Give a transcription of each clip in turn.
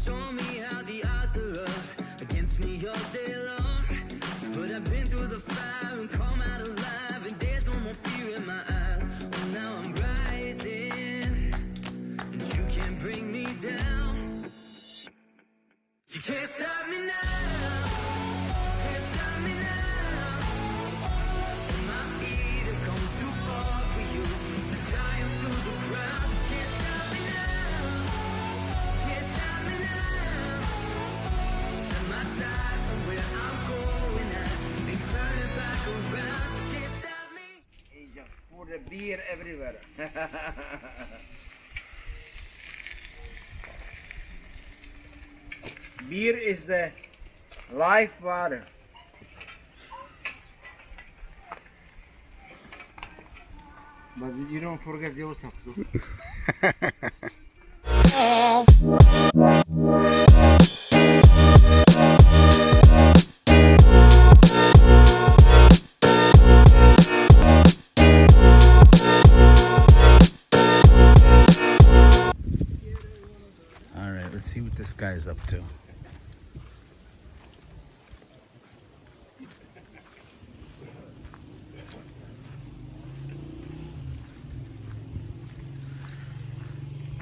show me how the odds are up against me all day long. But I've been through the fire and come out alive, and there's no more fear in my eyes. Oh, now I'm rising, and you can't bring me down. You can't stop me now. Can't stop me now. My feet have come too far for you to tie them to the ground. You can't stop me now. Can't stop me now. Set my sights on where I'm going at. Ain't turning back around. You can't stop me. He just pour the beer everywhere. Beer is the life water. But you don't forget the other stuff too. All right, let's see what this guy's up to.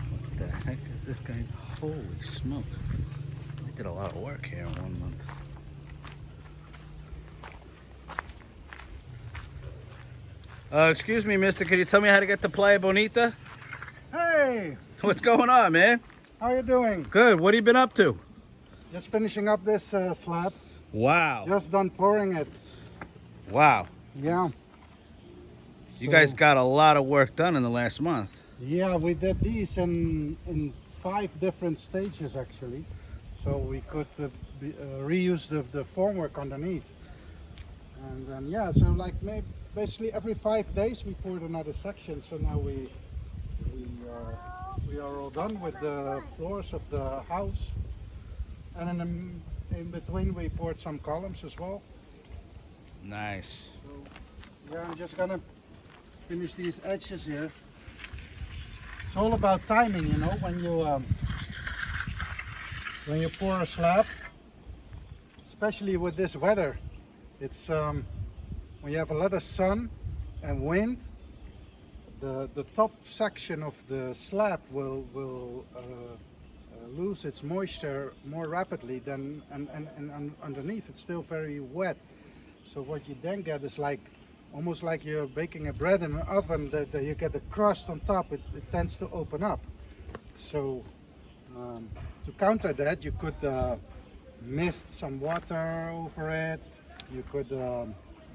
What the heck is this guy? Holy smoke. They did a lot of work here in 1 month. Excuse me, mister, can you tell me how to get to Playa Bonita? Hey, What's going on, man? how you doing? Good, what have you been up to? Just finishing up this slab. Wow. Just done pouring it. Wow. Yeah. You guys got a lot of work done in the last month. Yeah, we did these in 5 different stages actually. So we could reuse the formwork underneath. And then yeah, so like basically every 5 days we poured another section. So now we are all done with the floors of the house. And in between we poured some columns as well. Nice. So yeah, I'm just gonna finish these edges here. It's all about timing, you know, when you pour a slab, especially with this weather. It's when you have a lot of sun and wind, the top section of the slab will lose its moisture more rapidly than and underneath it's still very wet. So what you then get is like almost like you're baking a bread in an oven, that you get the crust on top. It tends to open up. So to counter that, you could mist some water over it. You could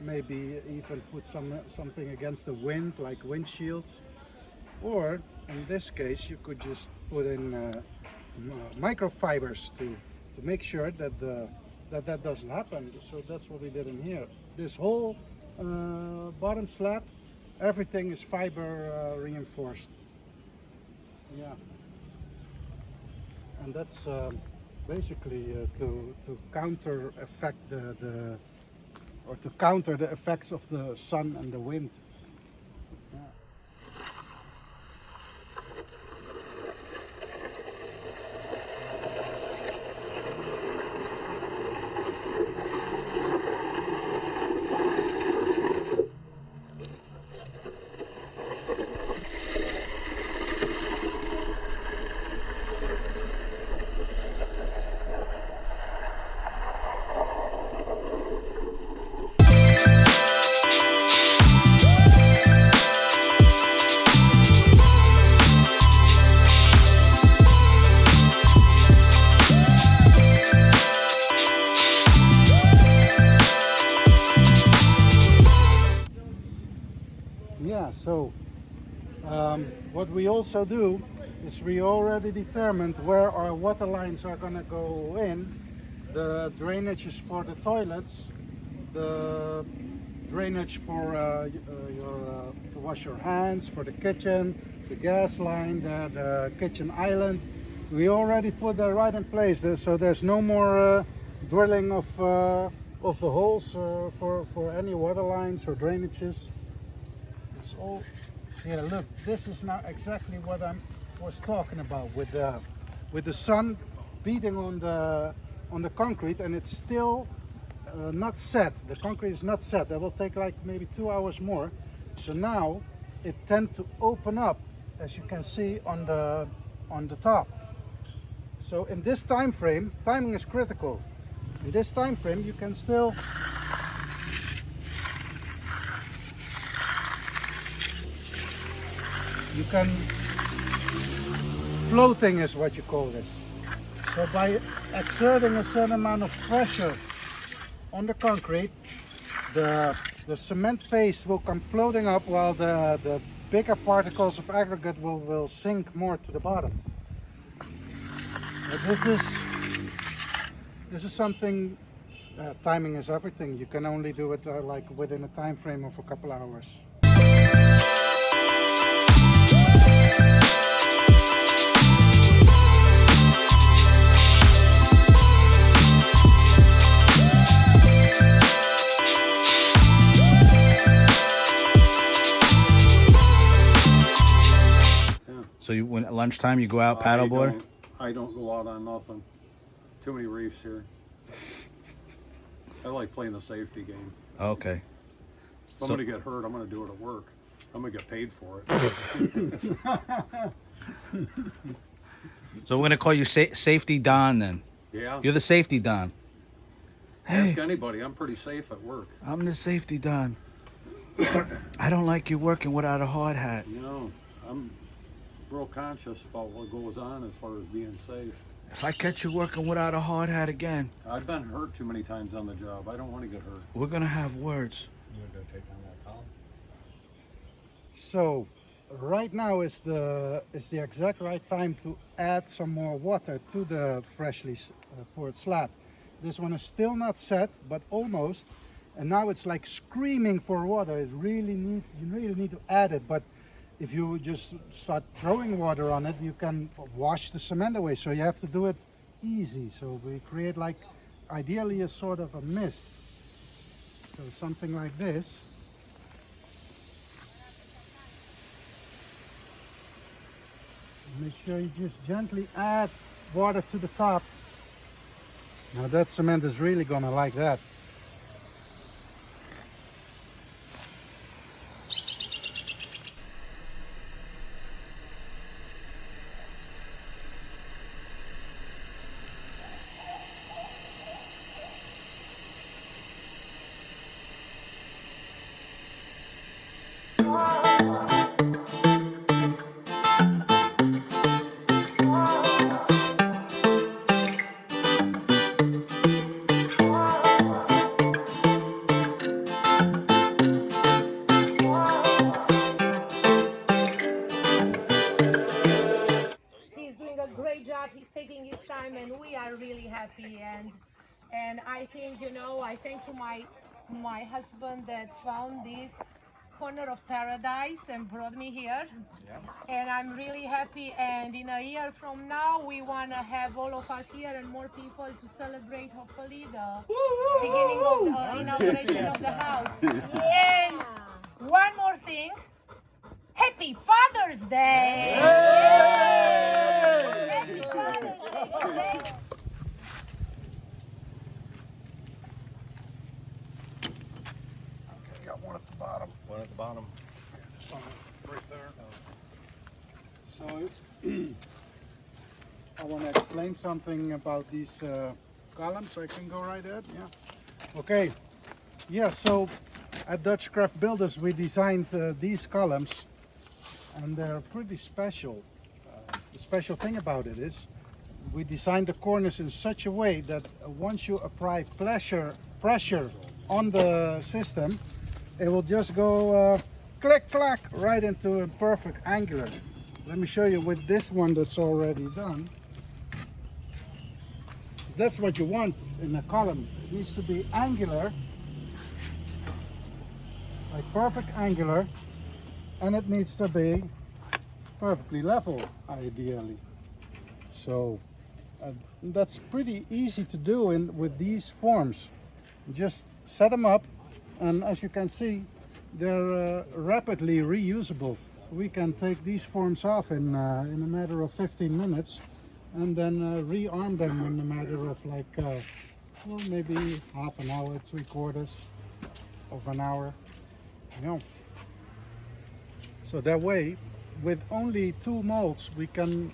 maybe even put something against the wind, like windshields, or in this case you could just put in microfibers to make sure that that doesn't happen. So that's what we did in here. This whole bottom slab, everything is fiber reinforced. Yeah, and that's basically to counter the effects of the sun and the wind. Yeah. Yeah, so what we also do is we already determined where our water lines are going to go in, the drainages for the toilets, the drainage for to wash your hands, for the kitchen, the gas line, the kitchen island. We already put that right in place, so there's no more drilling of the holes for any water lines or drainages. It's all, yeah, look, this is not exactly what I was talking about with the sun beating on the concrete, and it's still not set. The concrete is not set. That will take like maybe 2 hours more. So now it tends to open up, as you can see on the top. So in this time frame, timing is critical. In this time frame, you can still floating is what you call this. So by exerting a certain amount of pressure on the concrete, the cement paste will come floating up, while the bigger particles of aggregate will sink more to the bottom. But this is something, timing is everything. You can only do it like within a time frame of a couple hours. So you, when at lunchtime, you go out paddleboard? I don't go out on nothing. Too many reefs here. I like playing the safety game. Okay. If I'm going to get hurt, I'm going to do it at work. I'm going to get paid for it. So we're gonna call you Safety Don then. Yeah. You're the Safety Don. Hey, Ask anybody. I'm pretty safe at work. I'm the Safety Don. I don't like you working without a hard hat. You know, I'm real conscious about what goes on as far as being safe. If I catch you working without a hard hat again, I've been hurt too many times on the job. I don't want to get hurt. we're gonna have words. You're going to take down that column? So right now is the exact right time to add some more water to the freshly poured slab. This one is still not set, but almost, and now it's like screaming for water. You really need to add it, but if you just start throwing water on it, you can wash the cement away. So you have to do it easy. So we create like ideally a sort of a mist. So something like this. Make sure you just gently add water to the top. Now that cement is really gonna like that. He's doing a great job. He's taking his time, and we are really happy. And I think, you know, I thank to my husband that found this corner of paradise and brought me here. And I'm really happy. And in a year from now, we want to have all of us here and more people to celebrate, hopefully, the beginning of the inauguration of the house. And one more thing. Happy Father's Day! Happy Father's Day today. Okay, got one at the bottom. One at the bottom. Just on right there. So I want to explain something about these columns. I can go right ahead. Yeah. Okay. Yeah. So at Dutchcraft Builders, we designed these columns, and they're pretty special. The special thing about it is we designed the corners in such a way that once you apply pressure on the system, it will just go click clack right into a perfect angular. Let me show you with this one that's already done. That's what you want in a column. It needs to be angular, like perfect angular, and it needs to be perfectly level, ideally. So that's pretty easy to do with these forms. Just set them up, and as you can see, they're rapidly reusable. We can take these forms off in a matter of 15 minutes and then rearm them in a matter of like, well, maybe half an hour, 3/4 of an hour, you know. So that way, with only 2 molds, we can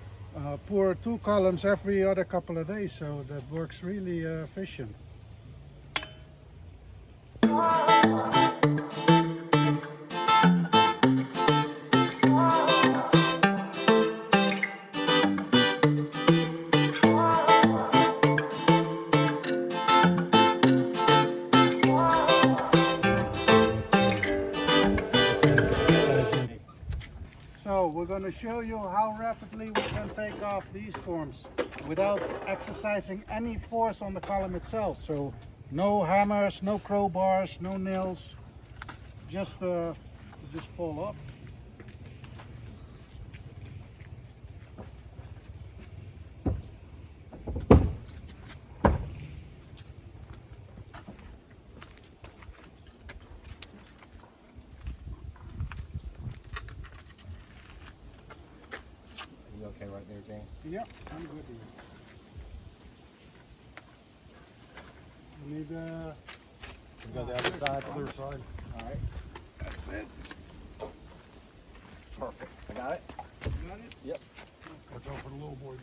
pour 2 columns every other couple of days, so that works really efficient. So we're going to show you how rapidly we can take off these forms without exercising any force on the column itself. So no hammers, no crowbars, no nails, just fall off. You okay right there, James? Yeah, I'm good here. We need You got the other side, other side. all right. That's it. Perfect. I got it. You got it? Yep. Watch out for the little boy.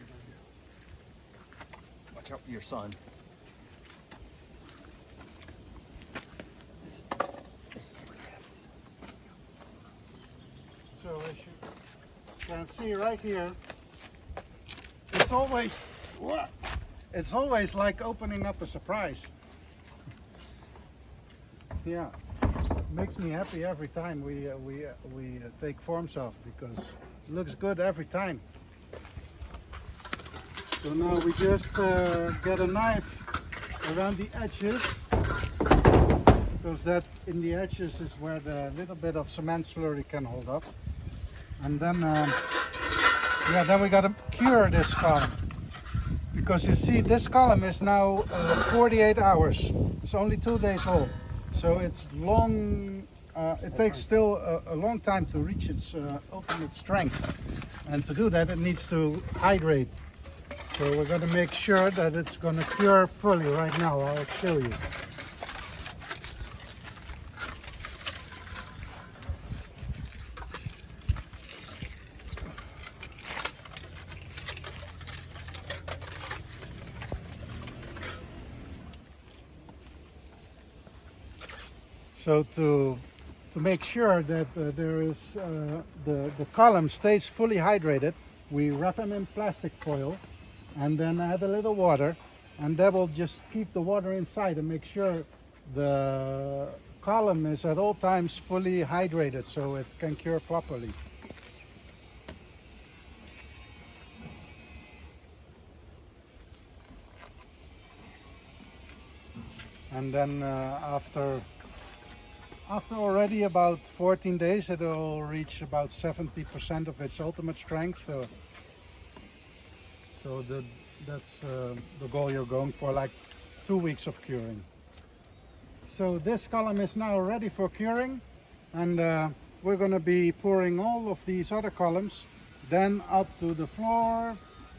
Watch out for your son. This is pretty heavy. So as you can see right here, it's always like opening up a surprise. Yeah, makes me happy every time we take forms off, because it looks good every time. So now we just get a knife around the edges, because that in the edges is where the little bit of cement slurry can hold up. And then, then we gotta cure this column, because you see this column is now 48 hours. It's only 2 days old, so it's long. It takes still a long time to reach its ultimate strength, and to do that, it needs to hydrate. So we're gonna make sure that it's gonna cure fully right now. I'll show you. So to make sure that the column stays fully hydrated, we wrap them in plastic foil and then add a little water, and that will just keep the water inside and make sure the column is at all times fully hydrated so it can cure properly. And then after already about 14 days, it will reach about 70% of its ultimate strength. So that's the goal you're going for, like 2 weeks of curing. So this column is now ready for curing, and we're going to be pouring all of these other columns then up to the floor,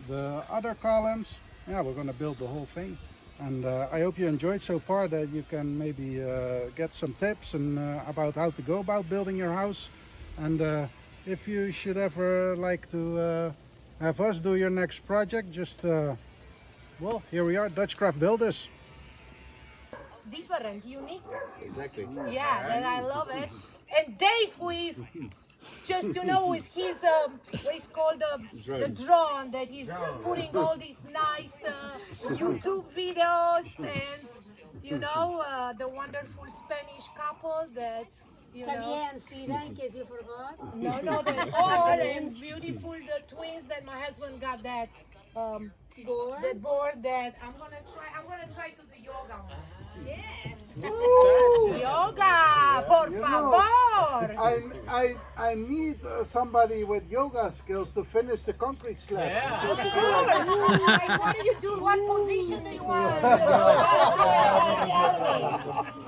the other columns. Yeah, we're going to build the whole thing. And I hope you enjoyed so far, that you can maybe get some tips and about how to go about building your house. And if you should ever like to have us do your next project, just, well, here we are, Dutchcraft Builders. Different, unique. Exactly. Yeah, that I love it. And Dave, who is just to know, is his what is called the drone, that he's putting all these nice YouTube videos, and you know the wonderful Spanish couple that you know. in case you forgot. No, they're old and beautiful. The twins that my husband got that board that I'm gonna try to do yoga on. Ooh, yoga, por favor. I need somebody with yoga skills to finish the concrete slab. Like, what do you do? What position do you want? You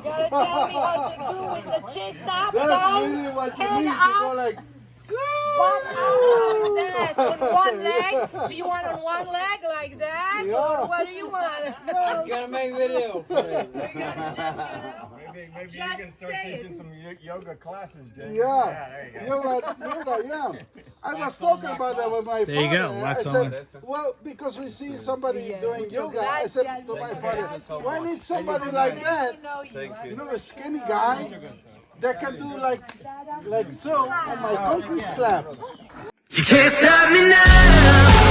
gotta tell me what to do with the chest up, That's down, really what you head need. You up. go like But how like that? On one leg? Do you want on one leg like that? Yeah. Or what do you want? Gotta make video. Maybe you Just can start say it. teaching some yoga classes, James. Yeah, there you go. yoga, yeah. I was talking about that with my father. There you go, I wax said, on. well, because we see somebody Yeah. doing yoga, I said to my father, why need somebody like that? You know, a skinny guy that can do like so on my concrete slab. You can't stop me now.